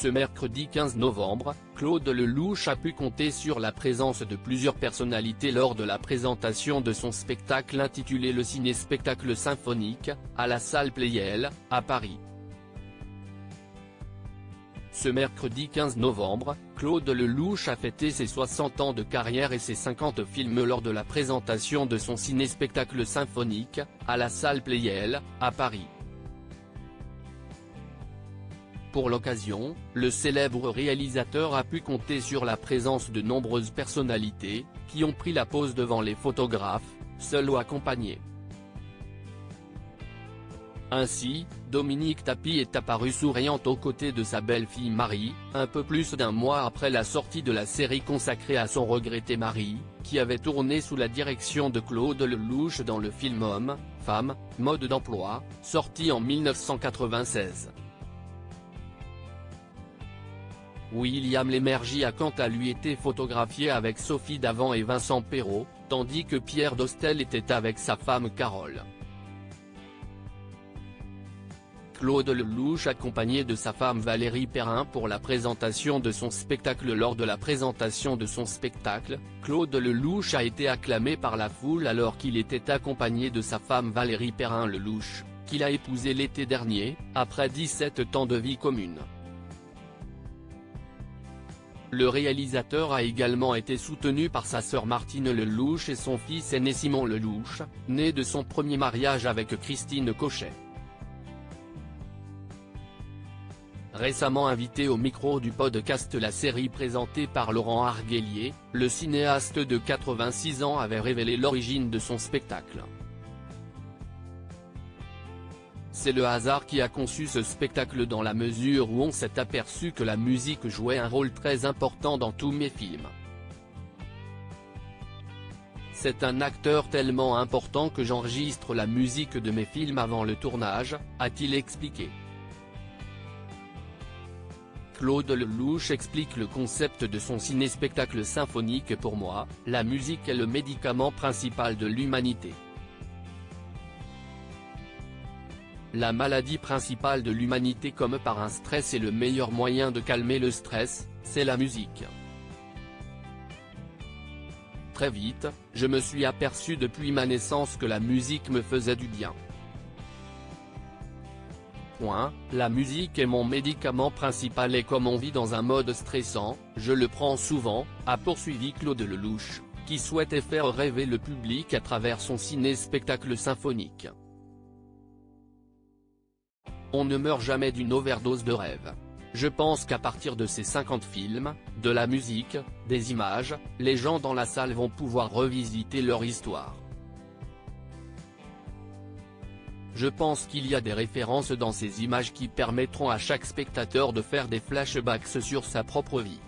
Ce mercredi 15 novembre, Claude Lelouch a pu compter sur la présence de plusieurs personnalités lors de la présentation de son spectacle intitulé Le Ciné-Spectacle Symphonique, à la salle Pleyel, à Paris. Ce mercredi 15 novembre, Claude Lelouch a fêté ses 60 ans de carrière et ses 50 films lors de la présentation de son ciné-spectacle symphonique, à la salle Pleyel, à Paris. Pour l'occasion, le célèbre réalisateur a pu compter sur la présence de nombreuses personnalités, qui ont pris la pose devant les photographes, seuls ou accompagnés. Ainsi, Dominique Tapie est apparue souriante aux côtés de sa belle-fille Marie, un peu plus d'un mois après la sortie de la série consacrée à son regretté mari, qui avait tourné sous la direction de Claude Lelouch dans le film Homme, Femme, Mode d'emploi, sorti en 1996. William Lémergie a quant à lui été photographié avec Sophie Davant et Vincent Perrault, tandis que Pierre Dostel était avec sa femme Carole. Claude Lelouch accompagné de sa femme Valérie Perrin pour la présentation de son spectacle. Lors de la présentation de son spectacle, Claude Lelouch a été acclamé par la foule alors qu'il était accompagné de sa femme Valérie Perrin Lelouch, qu'il a épousée l'été dernier, après 17 ans de vie commune. Le réalisateur a également été soutenu par sa sœur Martine Lelouch et son fils aîné Simon Lelouch, né de son premier mariage avec Christine Cochet. Récemment invité au micro du podcast La Série présentée par Laurent Arguelier, le cinéaste de 86 ans avait révélé l'origine de son spectacle. C'est le hasard qui a conçu ce spectacle dans la mesure où on s'est aperçu que la musique jouait un rôle très important dans tous mes films. C'est un acteur tellement important que j'enregistre la musique de mes films avant le tournage, a-t-il expliqué. Claude Lelouch explique le concept de son ciné-spectacle symphonique. Pour moi, la musique est le médicament principal de l'humanité. La maladie principale de l'humanité, comme par un stress, et le meilleur moyen de calmer le stress, c'est la musique. Très vite, je me suis aperçu depuis ma naissance que la musique me faisait du bien. La musique est mon médicament principal et comme on vit dans un mode stressant, je le prends souvent, a poursuivi Claude Lelouch, qui souhaitait faire rêver le public à travers son ciné-spectacle symphonique. On ne meurt jamais d'une overdose de rêve. Je pense qu'à partir de ces 50 films, de la musique, des images, les gens dans la salle vont pouvoir revisiter leur histoire. Je pense qu'il y a des références dans ces images qui permettront à chaque spectateur de faire des flashbacks sur sa propre vie.